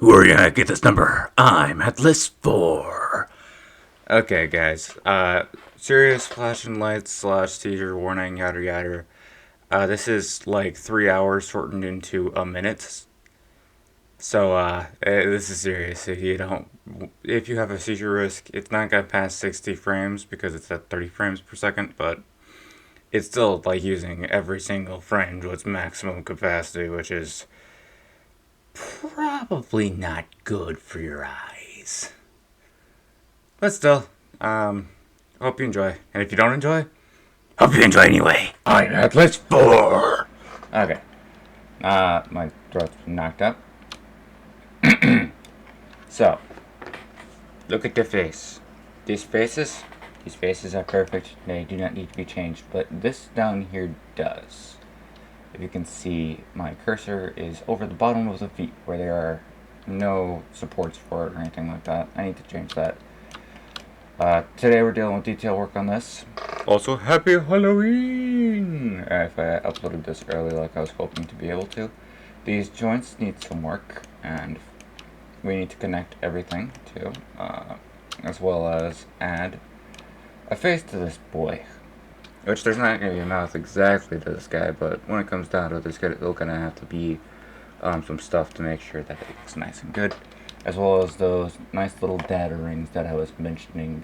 Who are you gonna get this number? I'm at list 4. Okay, guys. Serious flashing lights slash teacher warning, yada yada. This is like 3 hours shortened into a minute. So, this is serious. If you have a seizure risk, it's not gonna pass 60 frames because it's at 30 frames per second, but it's still like using every single frame to its maximum capacity, which is probably not good for your eyes. But still, hope you enjoy. And if you don't enjoy, hope you enjoy anyway. I'm at list 4. Okay. My throat's been knocked up. So, look at your face. These faces are perfect. They do not need to be changed. But this down here does. If you can see, my cursor is over the bottom of the feet where there are no supports for it or anything like that. I need to change that. Today we're dealing with detail work on this. Also, happy Halloween! If I uploaded this early like I was hoping to be able to. These joints need some work, and we need to connect everything too, as well as add a face to this boy. Which there's not going to be a mouth exactly to this guy, but when it comes down to it, there's going to have to be some stuff to make sure that it looks nice and good, as well as those nice little data rings that I was mentioning.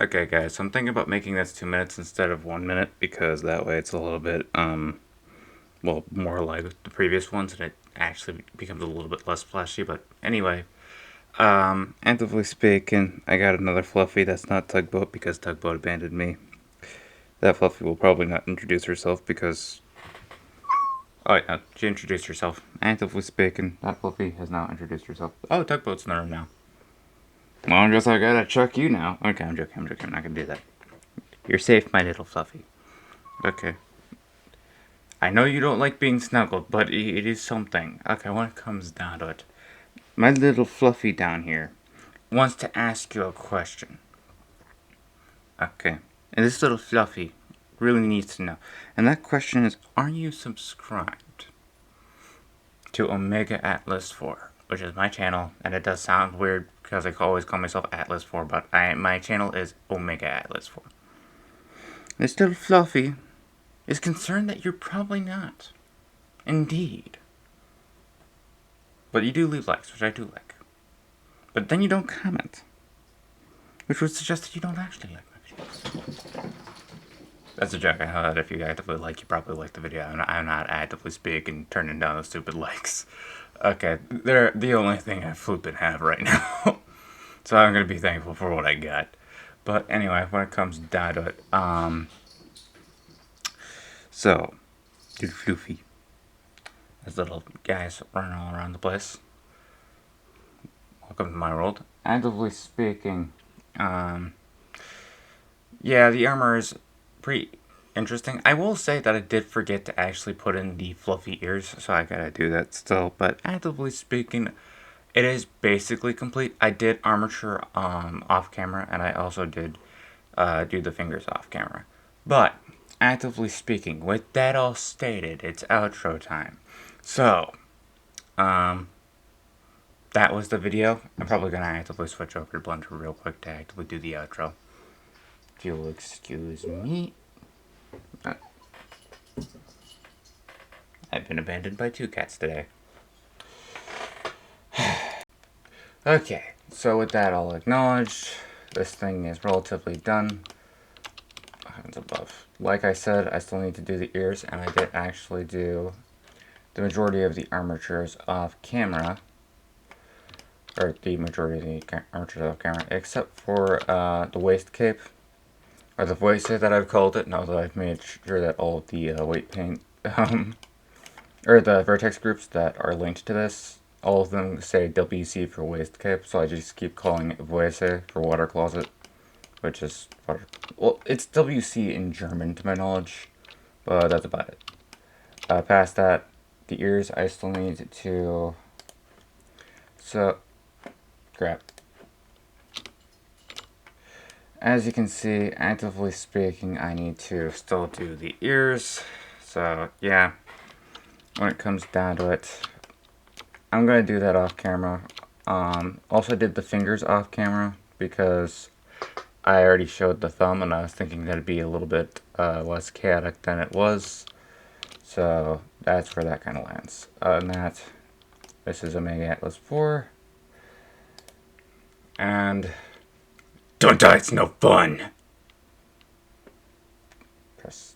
Okay, guys, so I'm thinking about making this 2 minutes instead of 1 minute, because that way it's a little bit, well, more like the previous ones, and it actually becomes a little bit less flashy. But anyway, actively speaking, I got another Fluffy that's not Tugboat because Tugboat abandoned me. That Fluffy will probably not introduce herself because... Oh, wait, no, she introduced herself. Actively speaking, that Fluffy has now introduced herself. Oh, Tugboat's in the room now. Well, I guess I gotta chuck you now. Okay, I'm joking, I'm not gonna do that. You're safe, my little Fluffy. Okay. I know you don't like being snuggled, but it is something. Okay, when it comes down to it, my little Fluffy down here wants to ask you a question. Okay. And this little Fluffy really needs to know. And that question is, are you subscribed to Omega Atlas 4? Which is my channel, and it does sound weird because I always call myself Atlas 4, but my channel is Omega Atlas 4. This little Fluffy is concerned that you're probably not. Indeed. But you do leave likes, which I do like. But then you don't comment, which would suggest that you don't actually like my videos. That's a joke. I know that if you actively like, you probably like the video. I'm not actively speaking, turning down those stupid likes. Okay, they're the only thing I flippin' have right now. So I'm gonna be thankful for what I got. But anyway, when it comes down to it, so, little Floofy. There's little guys running all around the place. Welcome to my world. Actively speaking, yeah, the armor is pretty interesting. I will say that I did forget to actually put in the fluffy ears, so I gotta do that still. But actively speaking, it is basically complete. I did armature off camera, and I also did do the fingers off camera. But actively speaking, with that all stated, it's outro time. So, that was the video. I'm probably gonna actively switch over to Blender real quick to actively do the outro. If you'll excuse me. I've been abandoned by 2 cats today. Okay, so with that, I'll acknowledge this thing is relatively done. Heavens above. Like I said, I still need to do the ears, and I did actually do the majority of the armatures off camera. Or the majority of the armatures off camera, except for the waist cape. Or the voice that I've called it, now that I've made sure that all of the weight paint, or the vertex groups that are linked to this, all of them say WC for waist cape, so I just keep calling it voice for water closet, which is, well, it's WC in German to my knowledge, but that's about it. Past that, the ears I still need to, so, crap. As you can see, actively speaking, I need to still do the ears. So, yeah. When it comes down to it, I'm going to do that off camera. Also did the fingers off camera because I already showed the thumb and I was thinking that it'd be a little bit less chaotic than it was. So that's where that kind of lands. Other than that, this is Omega Atlas 4. And don't die, it's no fun. Press